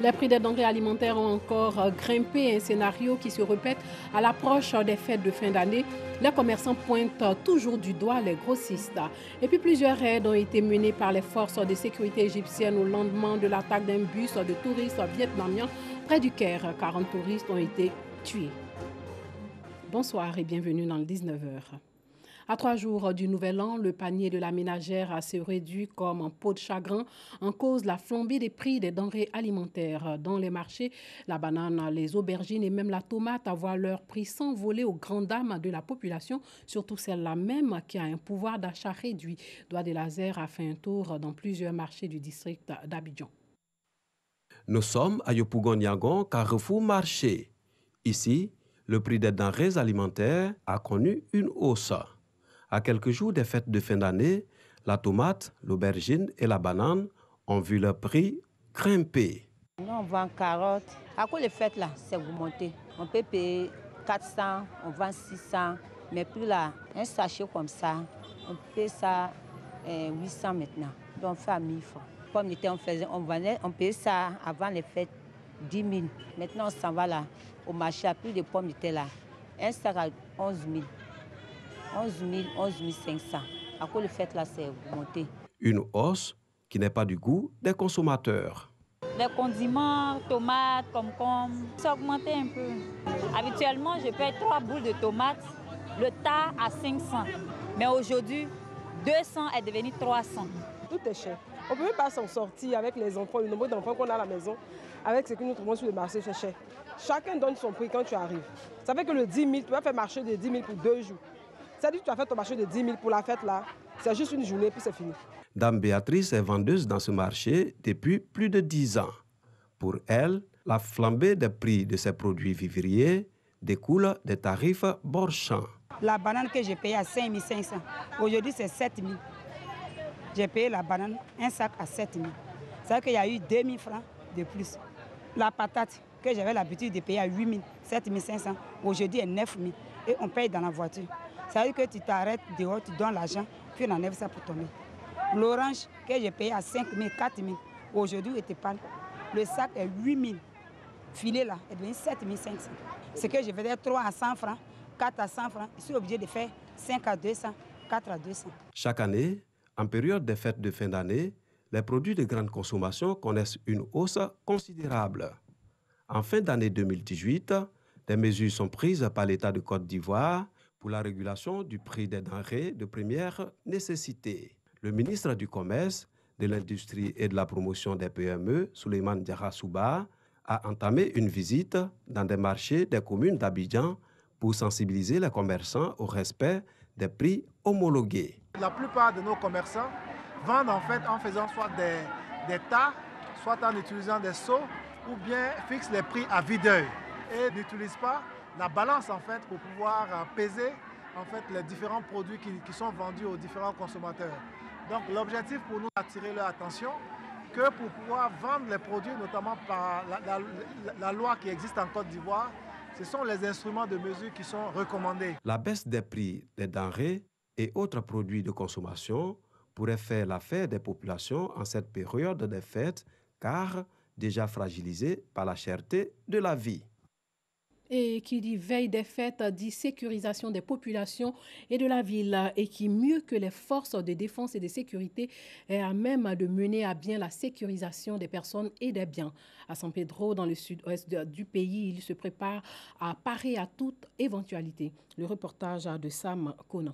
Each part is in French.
Les prix des denrées alimentaires ont encore grimpé, un scénario qui se répète à l'approche des fêtes de fin d'année. Les commerçants pointent toujours du doigt les grossistes. Et puis plusieurs raids ont été menés par les forces de sécurité égyptiennes au lendemain de l'attaque d'un bus de touristes vietnamiens près du Caire. 40 touristes ont été tués. Bonsoir et bienvenue dans le 19h. À 3 jours du Nouvel An, le panier de la ménagère se réduit comme en peau de chagrin en cause de la flambée des prix des denrées alimentaires. Dans les marchés, la banane, les aubergines et même la tomate voient leur prix s'envoler aux grandes dames de la population, surtout celle-là même qui a un pouvoir d'achat réduit. Doigt des Lasers a fait un tour dans plusieurs marchés du district d'Abidjan. Nous sommes à Yopougon-Niagon, Carrefour Marché. Ici, le prix des denrées alimentaires a connu une hausse. À quelques jours des fêtes de fin d'année, la tomate, l'aubergine et la banane ont vu leur prix grimper. Nous, on vend carottes. À cause des fêtes, là, c'est augmenté. On peut payer 400, on vend 600. Mais plus là, un sachet comme ça, on paye ça 800 maintenant. Donc on fait à 1000 francs. Pommes de terre, on payait ça avant les fêtes 10 000. Maintenant, on s'en va là, au marché, à plus de pommes de terre là. Un sac à 11 000. 11 500. À cause des fêtes là, c'est augmenté. Une hausse qui n'est pas du goût des consommateurs. Les condiments, tomates, concombre, ça a augmenté un peu. Habituellement, je paye 3 boules de tomates, le tas à 500. Mais aujourd'hui, 200 est devenu 300. Tout est cher. On ne peut pas s'en sortir avec les enfants, le nombre d'enfants qu'on a à la maison, avec ce que nous trouvons sur le marché, c'est cher. Chacun donne son prix quand tu arrives. Ça fait que le 10 000, tu vas faire marché de 10 000 pour 2 jours. Ça dit que tu as fait ton marché de 10 000 pour la fête là, c'est juste une journée puis c'est fini. Dame Béatrice est vendeuse dans ce marché depuis plus de 10 ans. Pour elle, la flambée des prix de ses produits vivriers découle des tarifs borchamps. La banane que j'ai payée à 5 500, aujourd'hui c'est 7 000. J'ai payé la banane, un sac à 7 000. Ça veut dire qu'il y a eu 2 000 francs de plus. La patate que j'avais l'habitude de payer à 8 000, 7 500, aujourd'hui est 9 000. Et on paye dans la voiture. Ça veut dire que tu t'arrêtes dehors, tu donnes l'argent, puis on enlève ça pour tomber. L'orange que j'ai payé à 5 000, 4 000, aujourd'hui il était pas. Le sac est 8 000. Filet là est devenu 7 500. Ce que je faisais 3 à 100 francs, 4 à 100 francs, je suis obligé de faire 5 à 200, 4 à 200. Chaque année, en période des fêtes de fin d'année, les produits de grande consommation connaissent une hausse considérable. En fin d'année 2018, des mesures sont prises par l'État de Côte d'Ivoire pour la régulation du prix des denrées de première nécessité. Le ministre du Commerce, de l'Industrie et de la Promotion des PME, Souleymane Diarra Souba, a entamé une visite dans des marchés des communes d'Abidjan pour sensibiliser les commerçants au respect des prix homologués. La plupart de nos commerçants vendent en fait en faisant soit des tas, soit en utilisant des seaux, ou bien fixent les prix à vue d'œil et n'utilisent pas la balance en fait pour pouvoir peser en fait les différents produits qui sont vendus aux différents consommateurs. Donc l'objectif pour nous est d'attirer leur attention que pour pouvoir vendre les produits, notamment par la loi qui existe en Côte d'Ivoire, ce sont les instruments de mesure qui sont recommandés. La baisse des prix des denrées et autres produits de consommation pourrait faire l'affaire des populations en cette période des fêtes, car déjà fragilisées par la cherté de la vie. Et qui dit veille des fêtes dit sécurisation des populations et de la ville, et qui mieux que les forces de défense et de sécurité est à même de mener à bien la sécurisation des personnes et des biens. À San Pedro, dans le sud-ouest du pays, il se prépare à parer à toute éventualité. Le reportage de Sam Conan.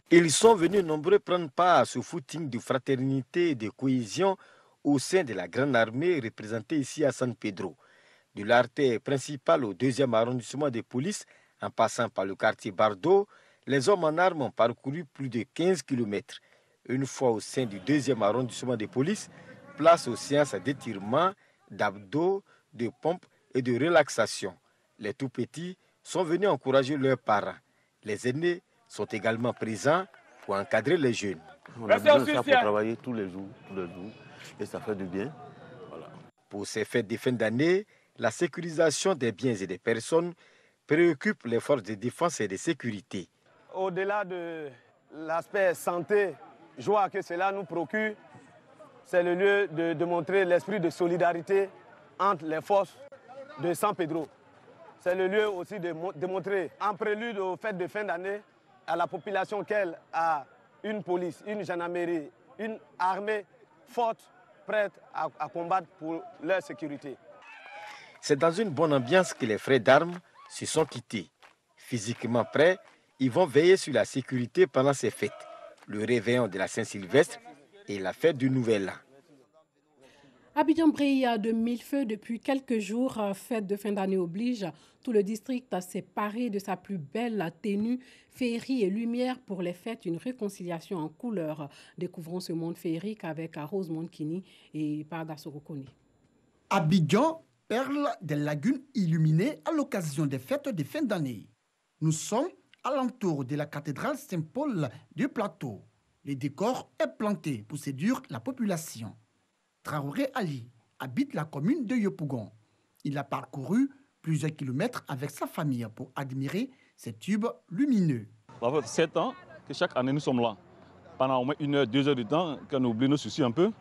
Ils sont venus nombreux prendre part à ce footing de fraternité et de cohésion au sein de la grande armée représentée ici à San Pedro. De l'artère principale au 2e arrondissement de police, en passant par le quartier Bardo, les hommes en armes ont parcouru plus de 15 km. Une fois au sein du 2e arrondissement de police, place aux séances d'étirement, d'abdos, de pompes et de relaxation. Les tout-petits sont venus encourager leurs parents. Les aînés sont également présents pour encadrer les jeunes. On a besoin de ça pour travailler tous les jours. Et ça fait du bien. Voilà. Pour ces fêtes de fin d'année, la sécurisation des biens et des personnes préoccupe les forces de défense et de sécurité. Au-delà de l'aspect santé, joie que cela nous procure, c'est le lieu de montrer l'esprit de solidarité entre les forces de San Pedro. C'est le lieu aussi de montrer, en prélude aux fêtes de fin d'année, à la population qu'elle a une police, une gendarmerie, une armée forte, prête à combattre pour leur sécurité. C'est dans une bonne ambiance que les frères d'armes se sont quittés. Physiquement prêts, ils vont veiller sur la sécurité pendant ces fêtes, le réveillon de la Saint-Sylvestre et la fête du Nouvel An. Abidjan brille de mille feux depuis quelques jours. Fête de fin d'année oblige. Tout le district s'est paré de sa plus belle tenue, féerie et lumière pour les fêtes. Une réconciliation en couleurs. Découvrons ce monde féerique avec Rosemont Kini et Parga Sorokoni. Abidjan, perle des lagunes illuminées à l'occasion des fêtes de fin d'année. Nous sommes alentour de la cathédrale Saint-Paul du Plateau. Le décor est planté pour séduire la population. Traoré Ali habite la commune de Yopougon. Il a parcouru plusieurs kilomètres avec sa famille pour admirer ces tubes lumineux. Ça fait 7 ans que chaque année nous sommes là. Pendant au moins 1 heure, 2 heures de temps, qu'on oublie nos soucis un peu,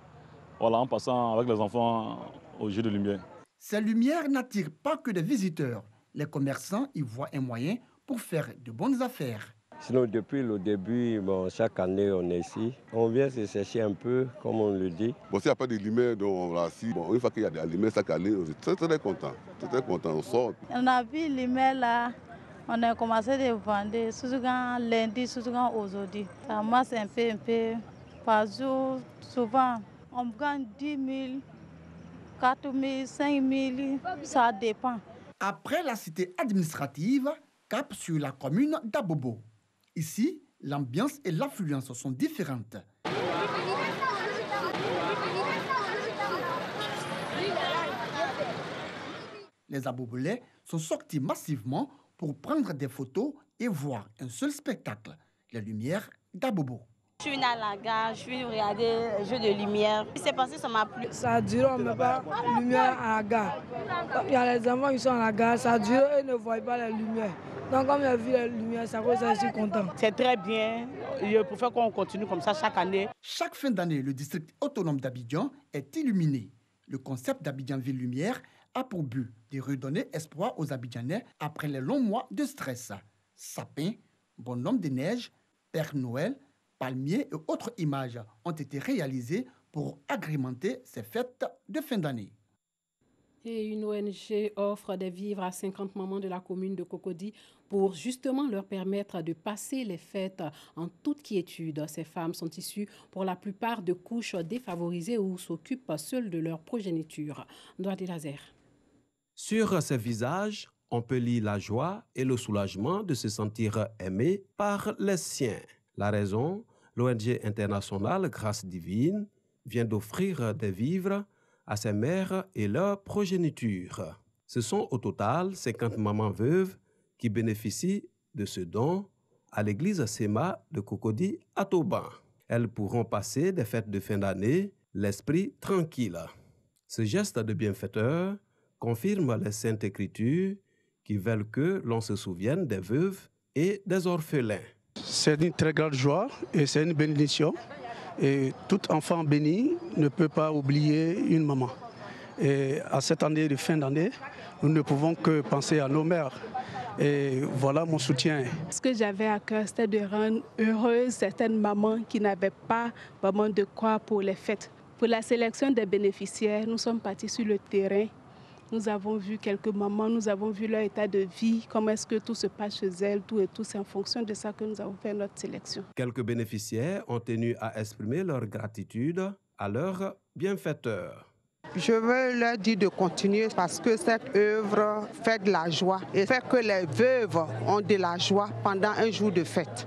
voilà, en passant avec les enfants au jeu de lumière. Ces lumières n'attirent pas que des visiteurs. Les commerçants y voient un moyen pour faire de bonnes affaires. Sinon, depuis le début, chaque année, on est ici. On vient se chercher un peu, comme on le dit. S'il n'y a pas de lumière, on l'a assis. Une fois qu'il y a des lumières chaque année, on est très content. Très content, on sort. On a vu les lumières là, on a commencé à vendre, surtout lundi, surtout aujourd'hui. Ça marche un peu par jour. Souvent, on gagne 10 000, 4 000, 5 000, ça dépend. Après la cité administrative, cap sur la commune d'Abobo. Ici, l'ambiance et l'affluence sont différentes. Les Abobolais sont sortis massivement pour prendre des photos et voir un seul spectacle, les lumières d'Abobo. Je suis à la gare, je suis regarder le jeu de lumière. C'est passé, ça m'a plu. Ça a duré, on ne met pas de lumière à la gare. Il y a les enfants qui sont à la gare, ça a duré, ils ne voient pas les lumières. Donc comme j'ai vu les lumières, ça cause ça, je suis content. C'est très bien, pour faire qu'on continue comme ça chaque année. Chaque fin d'année, le district autonome d'Abidjan est illuminé. Le concept d'Abidjan Ville Lumière a pour but de redonner espoir aux Abidjanais après les longs mois de stress. Sapins, bonhomme de neige, Père Noël, palmiers et autres images ont été réalisées pour agrémenter ces fêtes de fin d'année. Et une ONG offre des vivres à 50 mamans de la commune de Cocody pour justement leur permettre de passer les fêtes en toute quiétude. Ces femmes sont issues pour la plupart de couches défavorisées ou s'occupent seules de leur progéniture. Doigt laser. Sur ces visages, on peut lire la joie et le soulagement de se sentir aimé par les siens. La raison, l'ONG internationale Grâce Divine vient d'offrir des vivres à ces mères et leur progéniture. Ce sont au total 50 mamans veuves qui bénéficient de ce don à l'église Sema de Cocody à Toban. Elles pourront passer des fêtes de fin d'année l'esprit tranquille. Ce geste de bienfaiteur confirme les Saintes Écritures qui veulent que l'on se souvienne des veuves et des orphelins. C'est une très grande joie et c'est une bénédiction. Et tout enfant béni ne peut pas oublier une maman. Et à cette année de fin d'année, nous ne pouvons que penser à nos mères. Et voilà mon soutien. Ce que j'avais à cœur, c'était de rendre heureuses certaines mamans qui n'avaient pas vraiment de quoi pour les fêtes. Pour la sélection des bénéficiaires, nous sommes partis sur le terrain. Nous avons vu quelques mamans, nous avons vu leur état de vie, comment est-ce que tout se passe chez elles, tout et tout. C'est en fonction de ça que nous avons fait notre sélection. Quelques bénéficiaires ont tenu à exprimer leur gratitude à leurs bienfaiteurs. Je veux leur dire de continuer parce que cette œuvre fait de la joie et fait que les veuves ont de la joie pendant un jour de fête.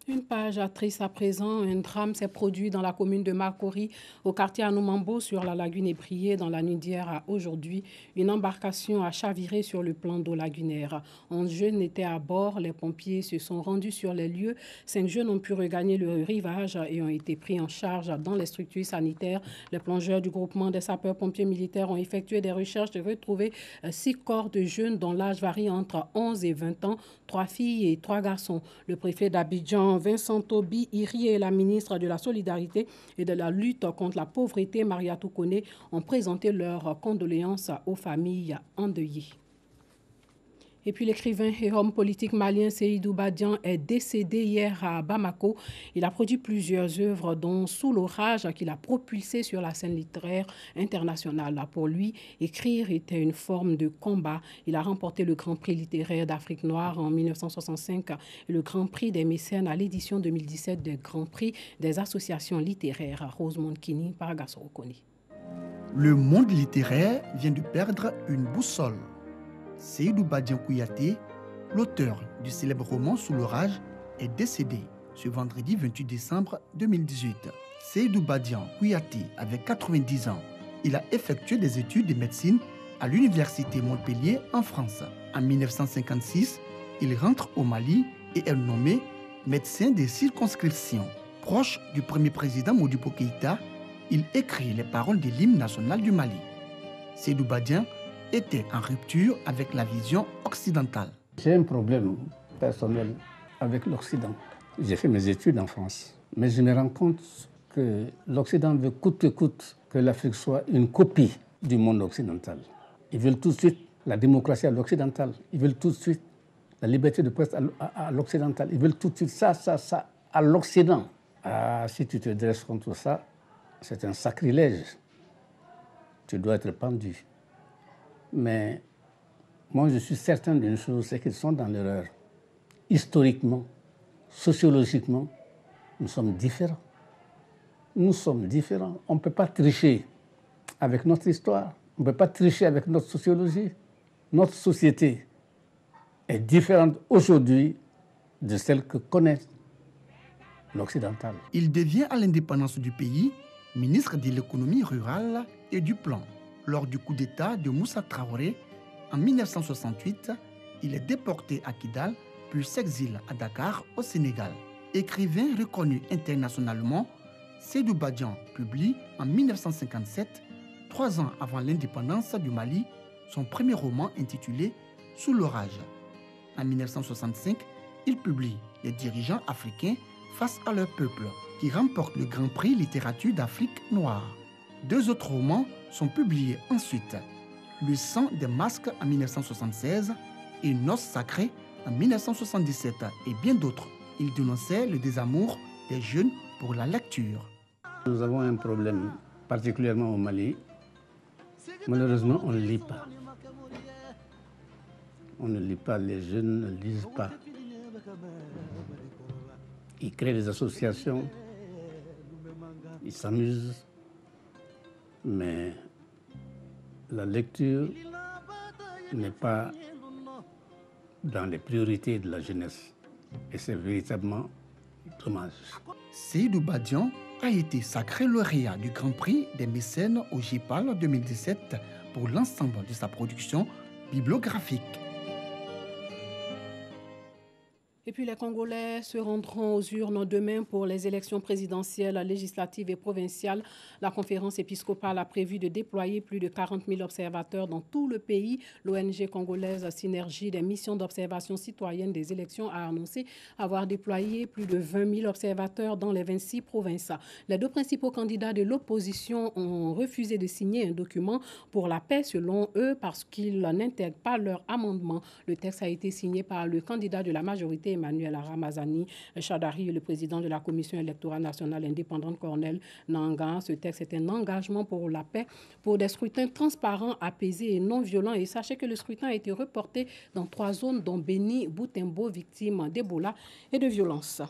Une page triste à présent, un drame s'est produit dans la commune de Makori, au quartier Anoumambo, sur la lagune Ébrié, dans la nuit d'hier à aujourd'hui. Une embarcation a chaviré sur le plan d'eau lagunaire. 11 jeunes étaient à bord, les pompiers se sont rendus sur les lieux. 5 jeunes ont pu regagner le rivage et ont été pris en charge dans les structures sanitaires. Les plongeurs du groupement des sapeurs-pompiers militaires ont effectué des recherches et retrouvé 6 corps de jeunes dont l'âge varie entre 11 et 20 ans, 3 filles et 3 garçons. Le préfet d'Abidjan, Vincent Vincent Toby Iri et la ministre de la Solidarité et de la lutte contre la pauvreté, Mariatou Kone, ont présenté leurs condoléances aux familles endeuillées. Et puis l'écrivain et homme politique malien Seydou Badian est décédé hier à Bamako. Il a produit plusieurs œuvres, dont Sous l'orage, qu'il a propulsé sur la scène littéraire internationale. Pour lui, écrire était une forme de combat. Il a remporté le Grand Prix littéraire d'Afrique noire en 1965 et le Grand Prix des mécènes à l'édition 2017 des Grands Prix des associations littéraires. Rosemonde Kini, Paragasorokoni. Le monde littéraire vient de perdre une boussole. Seydou Badian Kouyaté, l'auteur du célèbre roman Sous l'orage, est décédé ce vendredi 28 décembre 2018. Seydou Badian Kouyaté avait 90 ans. Il a effectué des études de médecine à l'université Montpellier en France. En 1956, il rentre au Mali et est nommé médecin des circonscriptions. Proche du premier président Modibo Keïta, il écrit les paroles de l'hymne national du Mali. Seydou Badian était en rupture avec la vision occidentale. J'ai un problème personnel avec l'Occident. J'ai fait mes études en France, mais je me rends compte que l'Occident veut coûte que coûte que l'Afrique soit une copie du monde occidental. Ils veulent tout de suite la démocratie à l'occidental. Ils veulent tout de suite la liberté de presse à l'occidental. Ils veulent tout de suite ça à l'Occident. Ah, si tu te dresses contre ça, c'est un sacrilège. Tu dois être pendu. Mais moi, je suis certain d'une chose, c'est qu'ils sont dans l'erreur. Historiquement, sociologiquement, nous sommes différents. Nous sommes différents. On ne peut pas tricher avec notre histoire. On ne peut pas tricher avec notre sociologie. Notre société est différente aujourd'hui de celle que connaît l'occidental. Il devient à l'indépendance du pays ministre de l'économie rurale et du plan. Lors du coup d'État de Moussa Traoré, en 1968, il est déporté à Kidal, puis s'exile à Dakar, au Sénégal. Écrivain reconnu internationalement, Seydou Badian publie en 1957, 3 ans avant l'indépendance du Mali, son premier roman intitulé Sous l'orage. En 1965, il publie Les dirigeants africains face à leur peuple, qui remporte le Grand Prix littérature d'Afrique noire. 2 autres romans sont publiés ensuite, Le sang des masques en 1976 et Noces sacrées en 1977 et bien d'autres. Il dénonçait le désamour des jeunes pour la lecture. Nous avons un problème, particulièrement au Mali. Malheureusement, on ne lit pas. On ne lit pas, les jeunes ne lisent pas. Ils créent des associations, ils s'amusent, mais la lecture n'est pas dans les priorités de la jeunesse. Et c'est véritablement dommage. Seydou Badian a été sacré lauréat du Grand Prix des mécènes au GIPAL 2017 pour l'ensemble de sa production bibliographique. Et puis les Congolais se rendront aux urnes demain pour les élections présidentielles, législatives et provinciales. La conférence épiscopale a prévu de déployer plus de 40 000 observateurs dans tout le pays. L'ONG congolaise Synergie des missions d'observation citoyenne des élections a annoncé avoir déployé plus de 20 000 observateurs dans les 26 provinces. Les 2 principaux candidats de l'opposition ont refusé de signer un document pour la paix selon eux parce qu'ils n'intègrent pas leur amendement. Le texte a été signé par le candidat de la majorité Emmanuel Ramazani Chadari et le président de la Commission électorale nationale indépendante, Corneille Nangaa. Ce texte est un engagement pour la paix, pour des scrutins transparents, apaisés et non violents. Et sachez que le scrutin a été reporté dans 3 zones, dont Béni, Boutembo, victimes d'Ebola et de violences.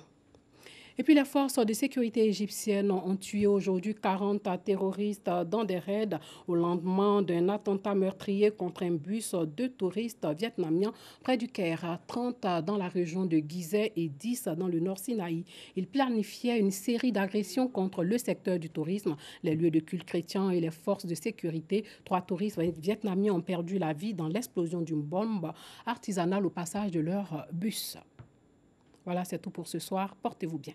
Et puis les forces de sécurité égyptiennes ont tué aujourd'hui 40 terroristes dans des raids au lendemain d'un attentat meurtrier contre un bus de touristes vietnamiens près du Caire, 30 dans la région de Gizeh et 10 dans le Nord Sinaï. Ils planifiaient une série d'agressions contre le secteur du tourisme, les lieux de culte chrétiens et les forces de sécurité. 3 touristes vietnamiens ont perdu la vie dans l'explosion d'une bombe artisanale au passage de leur bus. Voilà, c'est tout pour ce soir. Portez-vous bien.